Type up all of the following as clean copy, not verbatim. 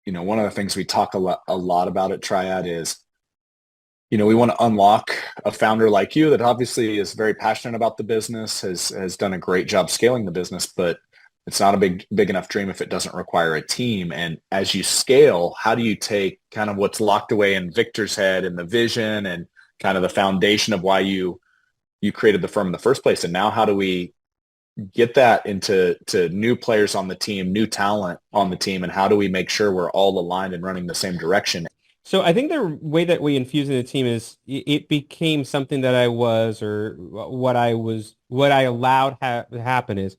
one of the things we talk a lot about at Triad is, we want to unlock a founder like you that obviously is very passionate about the business, has done a great job scaling the business, but it's not a big enough dream if it doesn't require a team. And as you scale, how do you take kind of what's locked away in Victor's head and the vision and kind of the foundation of why you created the firm in the first place? And now how do we get that into new players on the team, new talent on the team, and how do we make sure we're all aligned and running the same direction? So I think the way that we infuse in the team is it became something that I was, or what I allowed to happen is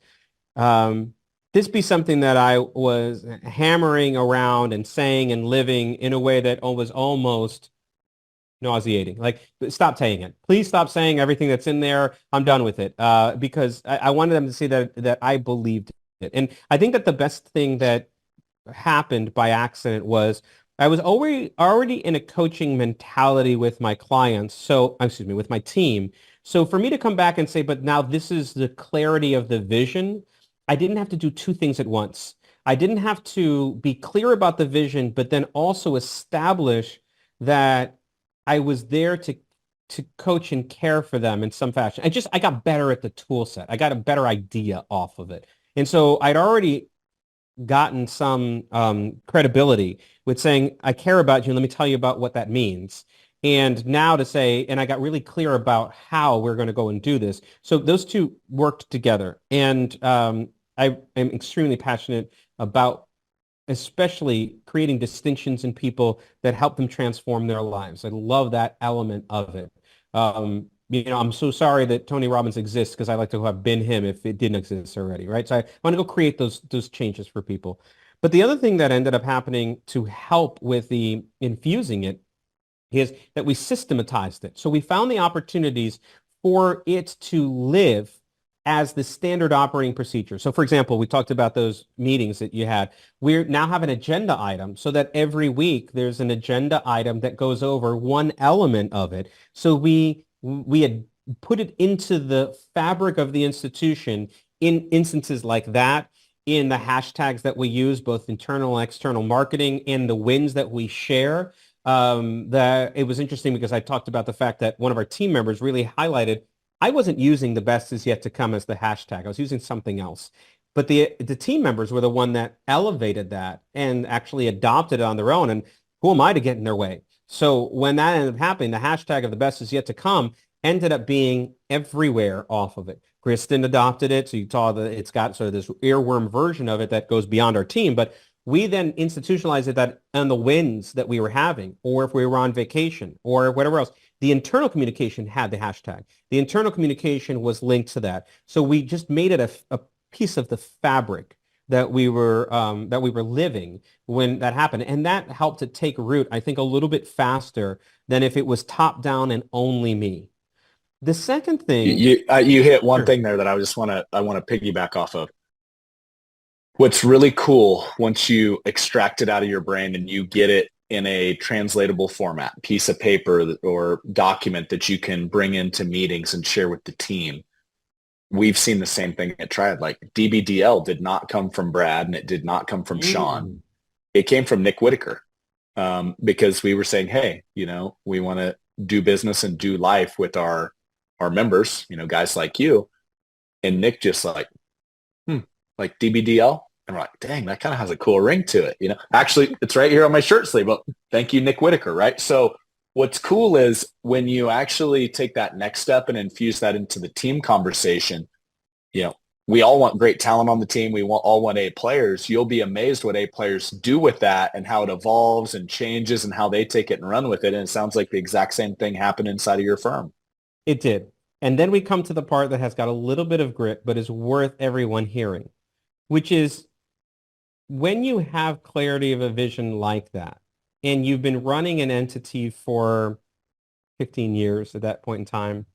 this be something that I was hammering around and saying and living in a way that was almost nauseating. Like, stop saying it. Please stop saying everything that's in there. I'm done with it. Because I wanted them to see that I believed it. And I think that the best thing that happened by accident was I was already in a coaching mentality with my clients. So, excuse me, with my team. So for me to come back and say, but now this is the clarity of the vision, I didn't have to do two things at once. I didn't have to be clear about the vision, but then also establish that I was there to coach and care for them in some fashion. I got better at the tool set. I got a better idea off of it. And so I'd already gotten some credibility with saying, I care about you. Let me tell you about what that means. And now to say, and I got really clear about how we're going to go and do this. So those two worked together. And I am extremely passionate about especially creating distinctions in people that help them transform their lives. I love that element of it. I'm so sorry that Tony Robbins exists because I like to have been him if it didn't exist already, right? So I want to go create those changes for people. But the other thing that ended up happening to help with the infusing it is that we systematized it. So we found the opportunities for it to live as the standard operating procedure. So for example, we talked about those meetings that you had. We now have an agenda item so that every week there's an agenda item that goes over one element of it. So we had put it into the fabric of the institution in instances like that, in the hashtags that we use, both internal and external marketing, and the wins that we share. That it was interesting because I talked about the fact that one of our team members really highlighted I wasn't using the best is yet to come as the hashtag. I was using something else. But the team members were the one that elevated that and actually adopted it on their own. And who am I to get in their way? So when that ended up happening, the hashtag of the best is yet to come ended up being everywhere off of it. Kristen adopted it. So you saw that it's got sort of this earworm version of it that goes beyond our team. But we then institutionalized it that on the wins that we were having, or if we were on vacation or whatever else, the internal communication had the hashtag. The internal communication was linked to that. So we just made it a piece of the fabric that we were living when that happened. And that helped it take root, I think, a little bit faster than if it was top down and only me. The second thing, You hit one sure. thing there that I want to piggyback off of. What's really cool once you extract it out of your brain and you get it in a translatable format, piece of paper or document that you can bring into meetings and share with the team. We've seen the same thing at Triad. Like DBDL did not come from Brad and it did not come from Sean. Mm. It came from Nick Whitaker, because we were saying, hey, we want to do business and do life with our members, guys like you. And Nick just like DBDL. And we're like, dang, that kind of has a cool ring to it. Actually, it's right here on my shirt sleeve. But thank you, Nick Whitaker, right? So what's cool is when you actually take that next step and infuse that into the team conversation, you know, we all want great talent on the team. All want A players. You'll be amazed what A players do with that and how it evolves and changes and how they take it and run with it. And it sounds like the exact same thing happened inside of your firm. It did. And then we come to the part that has got a little bit of grit, but is worth everyone hearing, which is when you have clarity of a vision like that, and you've been running an entity for 15 years at that point in time,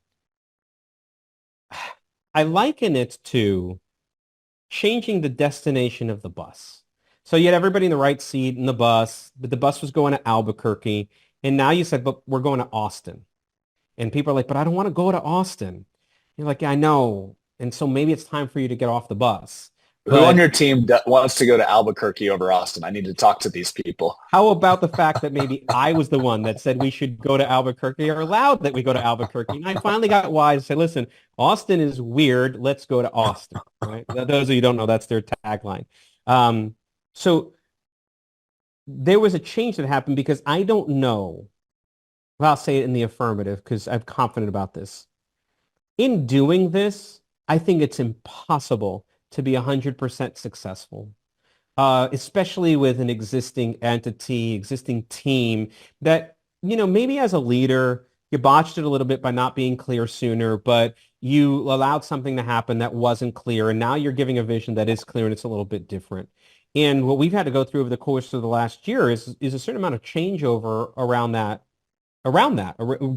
I liken it to changing the destination of the bus. So you had everybody in the right seat in the bus, but the bus was going to Albuquerque. And now you said, but we're going to Austin. And people are like, but I don't want to go to Austin. You're like, yeah, I know. And so maybe it's time for you to get off the bus. Who on But your team wants to go to Albuquerque over Austin? I need to talk to these people. how about the fact that maybe I was the one that said we should go to Albuquerque or allowed that we go to Albuquerque? And I finally got wise and said, listen, Austin is weird. Let's go to Austin, right? Those of you who don't know, that's their tagline. So there was a change that happened because I don't know. Well, I'll say it in the affirmative because I'm confident about this. In doing this, I think it's impossible to be 100% successful, especially with an existing entity, existing team that, maybe as a leader, you botched it a little bit by not being clear sooner, but you allowed something to happen that wasn't clear. And now you're giving a vision that is clear and it's a little bit different. And what we've had to go through over the course of the last year is a certain amount of changeover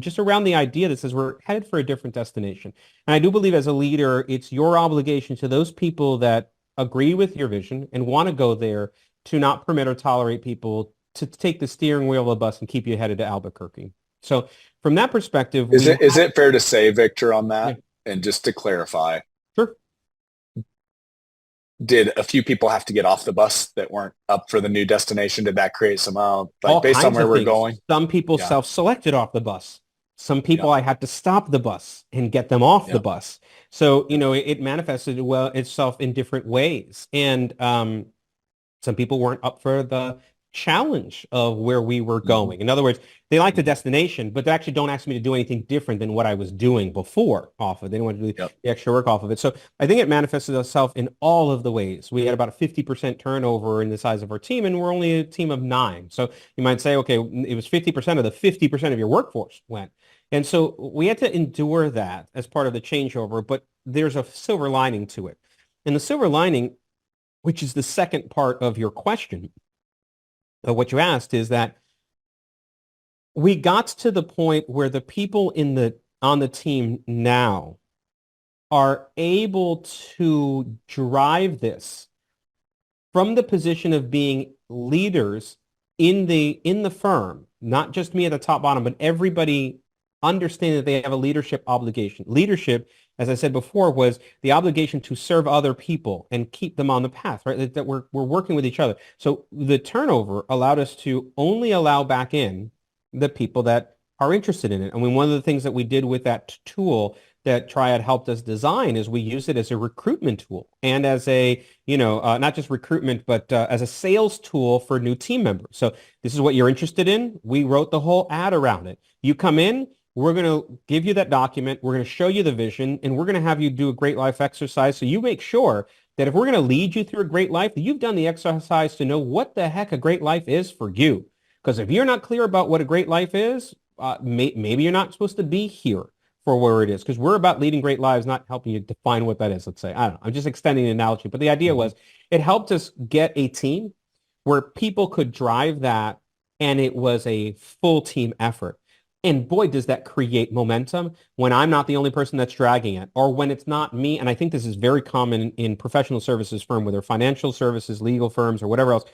just around the idea that says we're headed for a different destination. And I do believe as a leader, it's your obligation to those people that agree with your vision and want to go there to not permit or tolerate people to take the steering wheel of the bus and keep you headed to Albuquerque. So from that perspective, Is it fair to say, Victor, on yeah, that? And just to clarify, sure. did a few people have to get off the bus that weren't up for the new destination? Did that create some, like All based on kinds where of we're things. going? Some people Yeah. self-selected off the bus. Some people Yeah. I had to stop the bus and get them off the Yeah. bus. So, it manifested itself in different ways. And some people weren't up for the challenge of where we were Mm-hmm. going. In other words, they like the destination, but they actually don't ask me to do anything different than what I was doing before off of it. They didn't want to do Yep. the extra work off of it. So I think it manifested itself in all of the ways. We had about a 50% turnover in the size of our team, and we're only a team of 9. So you might say, okay, it was 50% of the 50% of your workforce went. And so we had to endure that as part of the changeover, but there's a silver lining to it. And the silver lining, which is the second part of your question, what you asked, is that we got to the point where the people on the team now are able to drive this from the position of being leaders in the firm, not just me at the top bottom, but everybody understanding that they have a leadership obligation. Leadership, as I said before, was the obligation to serve other people and keep them on the path, right? That we're working with each other. So the turnover allowed us to only allow back in the people that are interested in it. I mean, one of the things that we did with that tool that Triad helped us design is we use it as a recruitment tool and as a, not just recruitment, but as a sales tool for new team members. So this is what you're interested in. We wrote the whole ad around it. You come in, we're going to give you that document. We're going to show you the vision, and we're going to have you do a great life exercise. So you make sure that if we're going to lead you through a great life, that you've done the exercise to know what the heck a great life is for you. Because if you're not clear about what a great life is, maybe you're not supposed to be here for where it is. Because we're about leading great lives, not helping you define what that is, let's say. I don't know. I'm just extending an analogy. But the idea was it helped us get a team where people could drive that, and it was a full team effort. And boy, does that create momentum when I'm not the only person that's dragging it, or when it's not me. And I think this is very common in professional services firm, whether financial services, legal firms, or whatever else,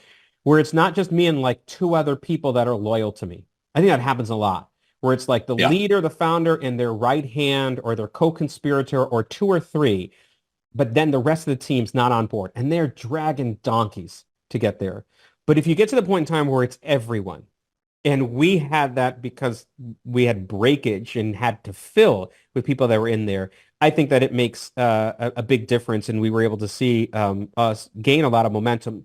where it's not just me and like 2 other people that are loyal to me. I think that happens a lot, where it's like the Yeah. leader, the founder, and their right hand or their co-conspirator or 2 or 3, but then the rest of the team's not on board, and they're dragging donkeys to get there. But if you get to the point in time where it's everyone, and we had that because we had breakage and had to fill with people that were in there, I think that it makes a big difference, and we were able to see us gain a lot of momentum